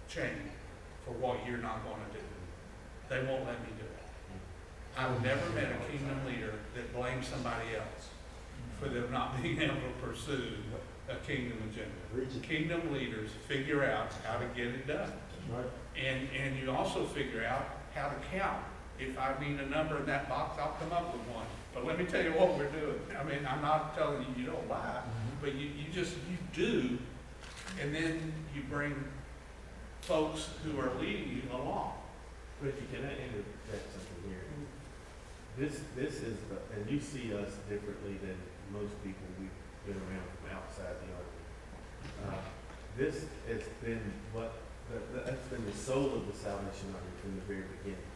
chain for what you're not going to do. They won't let me do it. I've never met a kingdom leader that blames somebody else for them not being able to pursue a kingdom agenda. Kingdom leaders figure out how to get it done. Right. And you also figure out how to count. If I need a number in that box, I'll come up with one. But let me tell you what we're doing. I mean, I'm not telling you you don't lie, but you do, and then you bring folks who are leading you along. Ricky, can I interject something here? This is and you see us differently than most people we've been around from outside the army. This has been that's been the soul of the Salvation Army from the very beginning.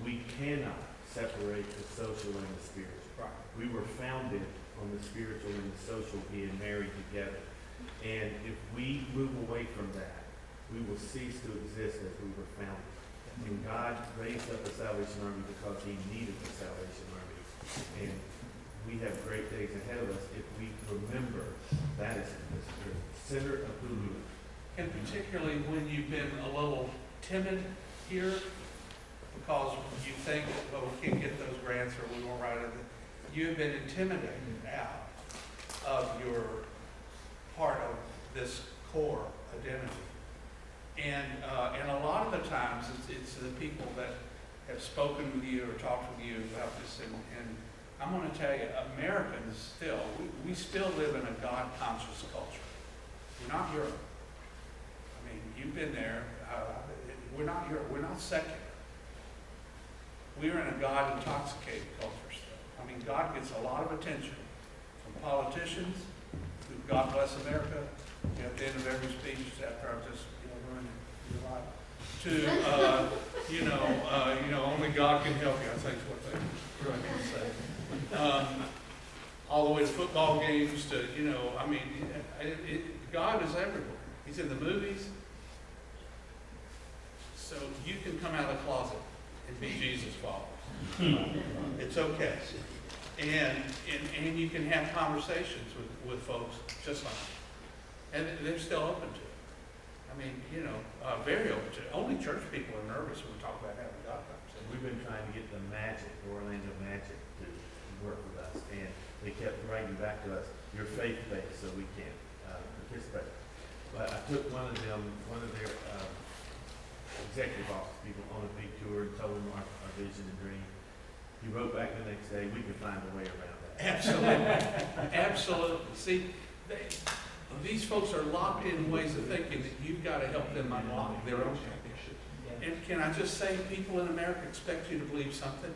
We cannot separate the social and the spiritual. Right. We were founded on the spiritual and the social being married together. And if we move away from that, we will cease to exist as we were founded. And God raised up the Salvation Army because he needed the Salvation Army. And we have great days ahead of us if we remember that is the center of who we are. And particularly when you've been a little timid here, because you think, well, we can't get those grants or we won't write it. You've been intimidated out of your part of this core identity. And a lot of the times it's the people that have spoken with you or talked with you about this. And I'm going to tell you, Americans still, we still live in a God-conscious culture. We're not Europe. I mean, you've been there. We're not Europe. We're not secular. We are in a God-intoxicated culture still. I mean, God gets a lot of attention from politicians, who God bless America, at the end of every speech after I've just, ruined your life, to, only God can help you, I think is what they trying to say. All the way to football games to, God is everywhere. He's in the movies. So you can come out of the closet and be Jesus' follower. It's okay. And you can have conversations with folks just like that. And they're still open to it. I mean, very open to it. Only church people are nervous when we talk about having God conversations. We've been trying to get the Orlando Magic to work with us, and they kept writing back to us, you're faith-based, so we can't participate. But I took one of their executive office people on a big tour and told them our vision and dream. He wrote back the next day, we can find a way around that. Absolutely. Absolutely. See, these folks are locked in ways of thinking that you've got to help them unlock their own thinking. And can I just say, people in America expect you to believe something?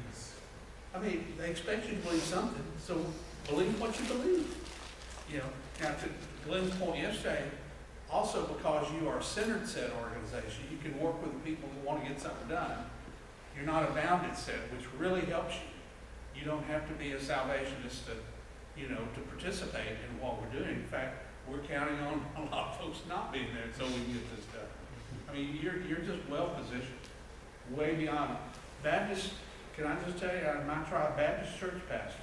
Yes. I mean, they expect you to believe something, so believe what you believe. Now to Glenn's point yesterday, also because you are a centered set organization, you can work with the people who want to get something done. You're not a bounded set, which really helps you. You don't have to be a salvationist to participate in what we're doing. In fact, we're counting on a lot of folks not being there so we can get this done. I mean, you're just well positioned, way beyond Baptist. Can I just tell you, out of my tribe, Baptist church pastors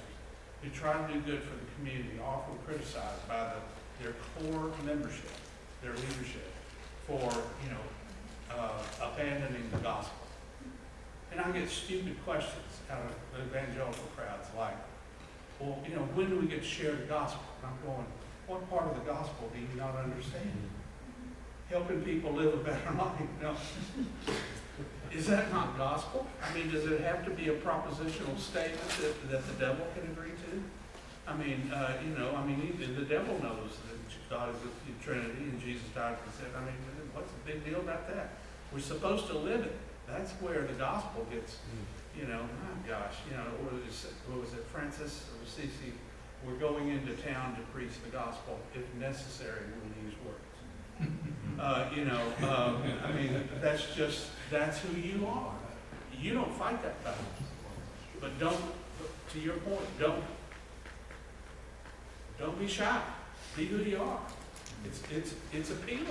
who try to do good for the community, often criticized by their core membership, their leadership, for abandoning the gospel. And I get stupid questions out of the evangelical crowds like, well, when do we get to share the gospel? And I'm going, what part of the gospel do you not understand? Helping people live a better life. Is that not gospel? I mean, does it have to be a propositional statement that the devil can agree to? I mean, even the devil knows that God is the Trinity and Jesus died for sin. I mean, what's the big deal about that? We're supposed to live it. That's where the gospel gets, my gosh, what was it, Francis or Cece? We're going into town to preach the gospel. If necessary, we'll use words. I mean, that's who you are. You don't fight that battle. But to your point, don't be shy. Be who you are. It's appealing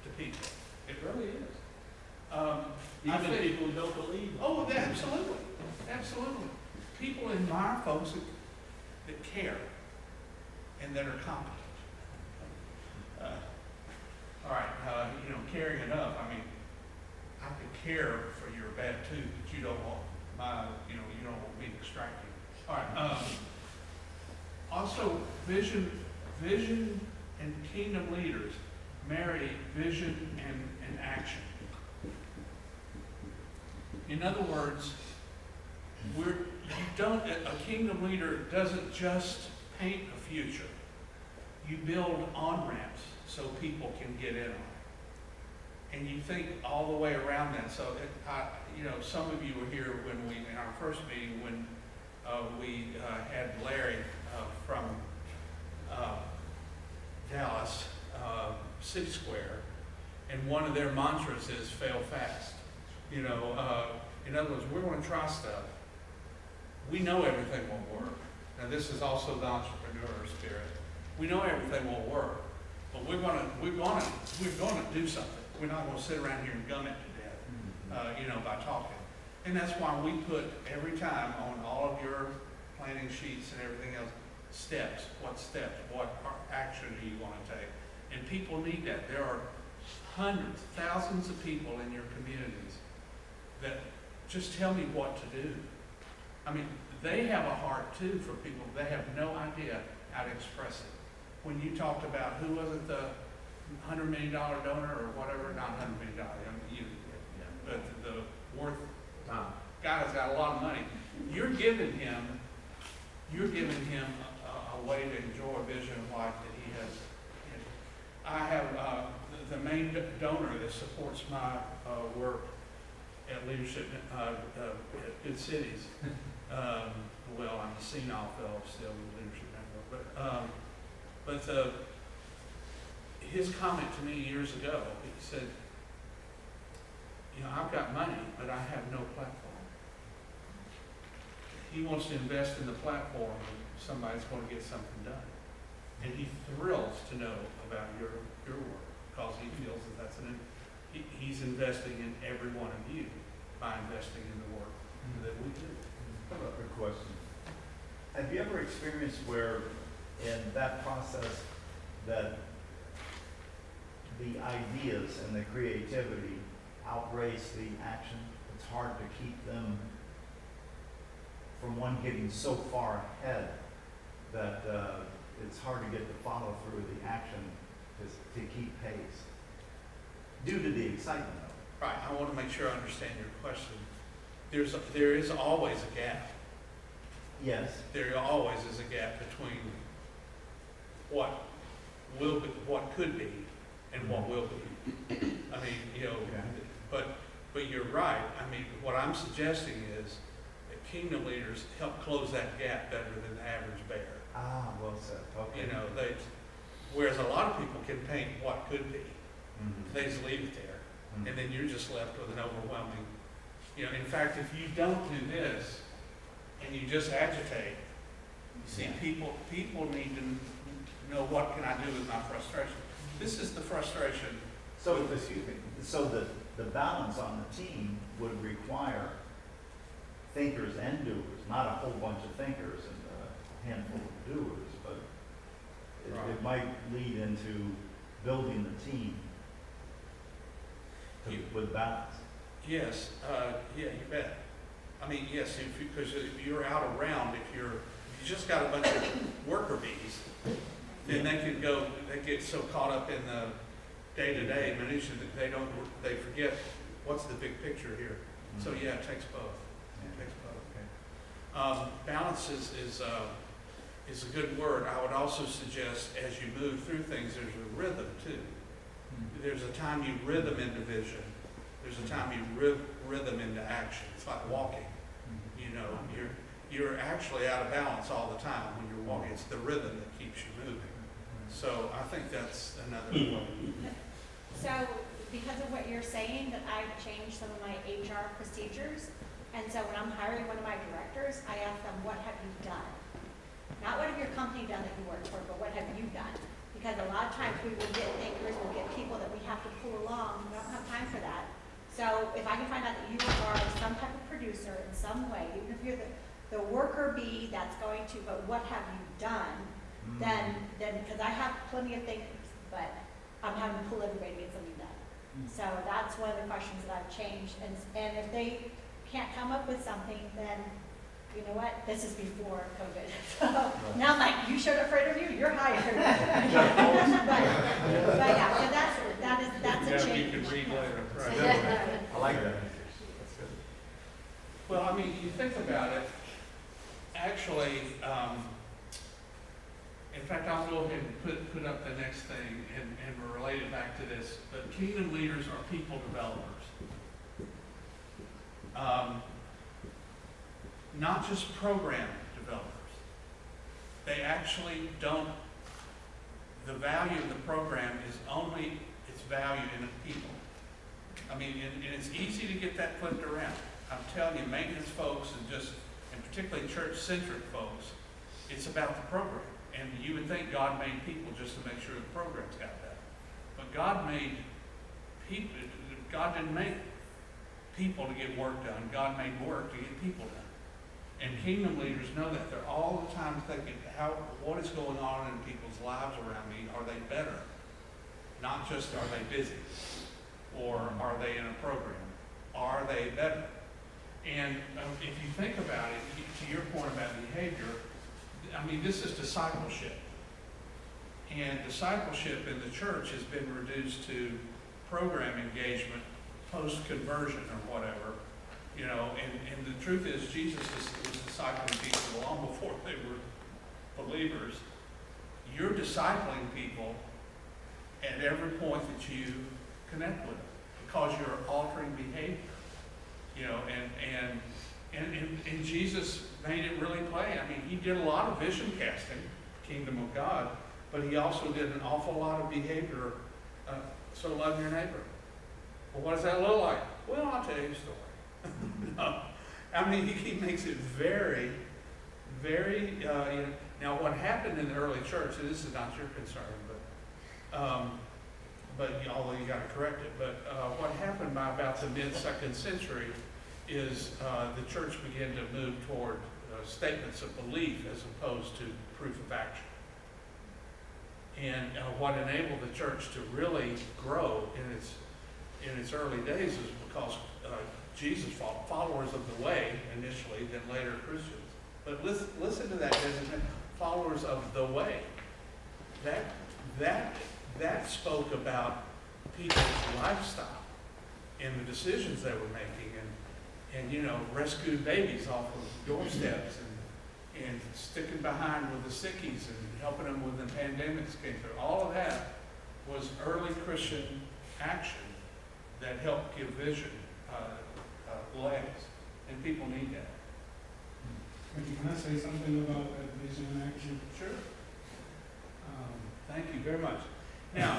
to people. It really is. Even people who don't believe. Oh, absolutely. Absolutely. People admire folks that care and that are competent. All right. caring enough. I mean, I could care for your bad tooth, but you don't want you don't want me to extract you. All right, also, vision and kingdom leaders marry vision and action. In other words, a kingdom leader doesn't just paint a future. You build on-ramps so people can get in on it. And you think all the way around that. So, some of you were here in our first meeting, when we had Larry from Dallas City Square, and one of their mantras is fail fast. In other words, we're going to try stuff. We know everything won't work. Now, this is also the entrepreneur spirit. We know everything won't work, but we're going to do something. We're not going to sit around here and gum it to death, by talking. And that's why we put every time on all of your planning sheets and everything else, steps, what action do you want to take? And people need that. There are hundreds, thousands of people in your communities that just tell me what to do. I mean, they have a heart too for people. They have no idea how to express it. When you talked about, who was it, the $100 million donor or whatever, not $100 million, but the worth, guy has got a lot of money. You're giving him a way to enjoy a vision of life that he has. I have the main donor that supports my work at Leadership at Good Cities. Well, I'm a senile fellow still in the Leadership Network, but his comment to me years ago, he said, I've got money, but I have no platform. He wants to invest in the platform, and somebody's going to get something done. And he thrills to know about your work, because he feels that he's investing in every one of you by investing in the work that we do. I have a question. Have you ever experienced where in that process that the ideas and the creativity outrace the action? It's hard to keep them from one getting so far ahead that it's hard to get the follow through the action to keep pace due to the excitement of it. Right, I want to make sure I understand your question. There is always a gap. Yes. There always is a gap between what could be and what will be. I mean, but you're right. I mean, what I'm suggesting is that kingdom leaders help close that gap better than the average bear. Ah, well said. Okay. Whereas a lot of people can paint what could be. Mm-hmm. They just leave it there. Mm-hmm. And then you're just left with an overwhelming, in fact, if you don't do this and you just agitate, people need to know, what can I do with my frustration? This is the frustration. So, the balance on the team would require thinkers and doers, not a whole bunch of thinkers and a handful of doers, but it might lead into building the team with balance. Yes, you bet. I mean, yes, because if you're out around, if you just got a bunch of worker bees, then they get so caught up in the day-to-day minutiae that they forget what's the big picture here. Mm-hmm. So yeah, it takes both. It takes both. Okay. Balance is a good word. I would also suggest, as you move through things, there's a rhythm too. Mm-hmm. There's a time you rhythm into vision. There's a time you rhythm into action. It's like walking. Mm-hmm. You're actually out of balance all the time when you're walking. It's the rhythm that keeps you moving. So I think that's another way. So because of what you're saying, that I've changed some of my HR procedures. And so when I'm hiring one of my directors, I ask them, what have you done? Not what have your company done that you work for, but what have you done? Because a lot of times we will get thinkers, we'll get people that we have to pull along. We don't have time for that. So if I can find out that you are some type of producer in some way, even if you're the worker bee that's going to, but what have you done? Then because I have plenty of things, but I'm having to pull everybody to get something done. So that's one of the questions that I've changed, and if they can't come up with something, then, you know what, this is before COVID. So now I'm like, you showed up for interview, you're hired. But yeah, so that's a Yeah, change. you can read later, right? I like that. That's good. Well, I mean, you think about it, actually, in fact, I'll go ahead and put up the next thing and we'll relate it back to this, but kingdom leaders are people developers. Not just program developers. They actually don't, the value of the program is only its value in the people. I mean, and it's easy to get that flipped around. I'm telling you, maintenance folks and particularly church-centric folks, it's about the program. And you would think God made people just to make sure the program's got better. But God made people, God didn't make people to get work done. God made work to get people done. And kingdom leaders know that. They're all the time thinking, what is going on in people's lives around me? Are they better? Not just are they busy? Or are they in a program? Are they better? And if you think about it, to your point about behavior, I mean, this is discipleship. And discipleship in the church has been reduced to program engagement, post-conversion or whatever. You know, and the truth is Jesus was discipling people long before they were believers. You're discipling people at every point that you connect with them because you're altering behavior. You know, and Jesus made it really plain. I mean, he did a lot of vision casting, kingdom of God, but he also did an awful lot of behavior. So love your neighbor. Well, what does that look like? Well, I'll tell you a story. No. I mean, he makes it very, very, you know. Now, what happened in the early church, and this is not your concern, but although you got to correct it, but what happened by about the mid-2nd century is the church began to move toward statements of belief as opposed to proof of action. And what enabled the church to really grow in its early days is because Jesus followers of the way initially, then later Christians. But listen to that, isn't it? Followers of the way. That spoke about people's lifestyle and the decisions they were making, and you know, rescued babies off of doorsteps and sticking behind with the sickies and helping them when the pandemics came through. All of that was early Christian action that helped give vision legs, and people need that. Can I say something about that vision and action? Sure. Thank you very much. Now,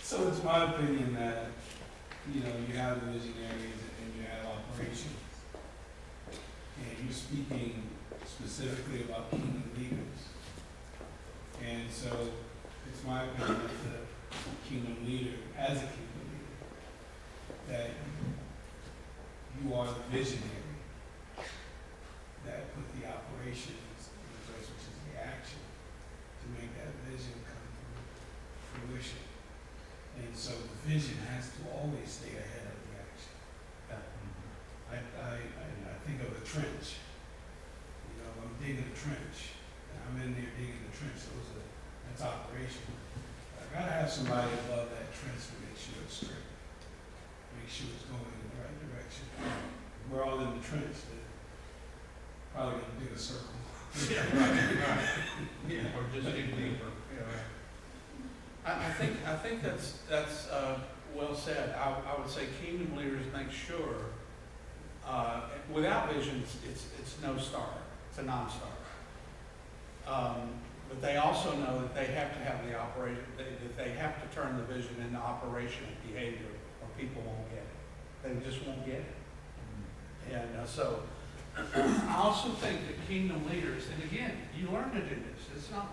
So it's my opinion that, you know, you have the visionaries and you have operations. And you're speaking specifically about kingdom leaders. And so it's my opinion that the kingdom leader, as a kingdom leader, that you are the visionary that put the operations in place, which is the action, to make that vision come to fruition. And so the vision has to always stay ahead of the action. I think of a trench. You know, I'm digging a trench, and I'm in there digging the trench. That's operation. I gotta have somebody above that trench to make sure it's straight, make sure it's going in the right direction. We're all in the trench. Then probably gonna dig a circle. yeah, right. Yeah, or just dig deeper. Yeah. I think that's well said. I would say kingdom leaders make sure without vision it's no starter. It's a non-starter. But they also know that they have to have the operation. That they have to turn the vision into operational behavior, or people won't get it. They just won't get it. And so I also think that kingdom leaders, and again, you learn to do this. It's not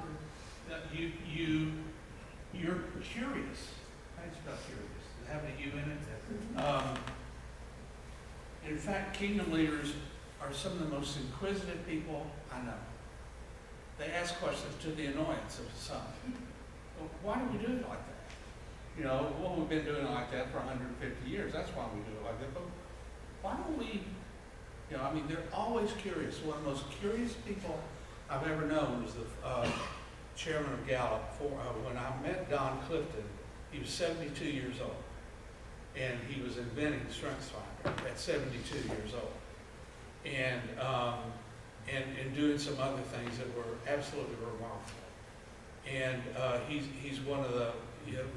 that you're curious. I spell curious. Does it have a U in it? In fact, kingdom leaders are some of the most inquisitive people I know. They ask questions to the annoyance of some. Well, why do we do it like that? You know, well, we've been doing it like that for 150 years, that's why we do it like that, but why don't we, you know, I mean, they're always curious. One of the most curious people I've ever known was the chairman of Gallup. When I met Don Clifton, he was 72 years old, and he was inventing StrengthsFinder at 72 years old, and doing some other things that were absolutely remarkable. And he's one of the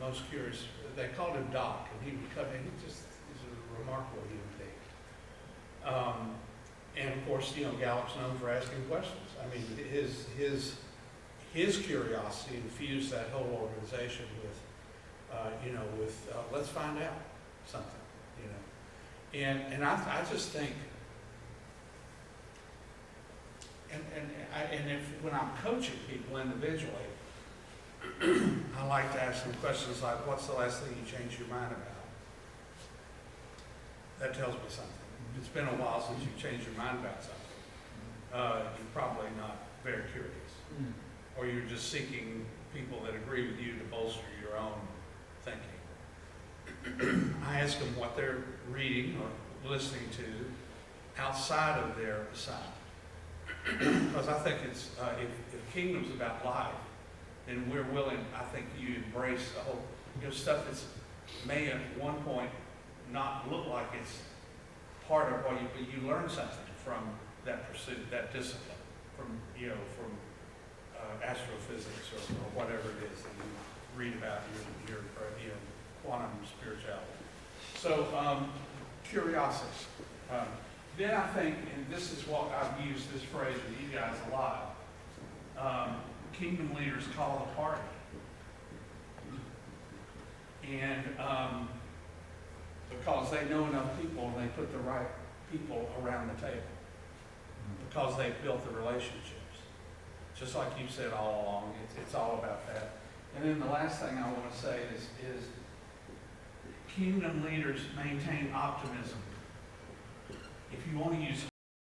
most curious. They called him Doc, and he's a remarkable human being. And of course, you know, Gallup's known for asking questions. I mean, his curiosity infused that whole organization with, let's find out something, you know. And I just think, when I'm coaching people individually, I like to ask them questions like, what's the last thing you changed your mind about? That tells me something. It's been a while since you changed your mind about something. You're probably not very curious. Or you're just seeking people that agree with you to bolster your own thinking. I ask them what they're reading or listening to outside of their assignment. Because I think it's, if Kingdom's about life, then we're willing, I think you embrace the whole, stuff that's may at one point not look like it's part of what but you learn something from that pursuit, that discipline, from astrophysics or whatever it is that you read about your quantum spirituality. So curiosity. Then I think, and this is what I've used this phrase with you guys a lot, Kingdom leaders call the party. And because they know enough people and they put the right people around the table. Because they've built the relationships. Just like you said all along, it's all about that. And then the last thing I want to say is Kingdom leaders maintain optimism. If you want to use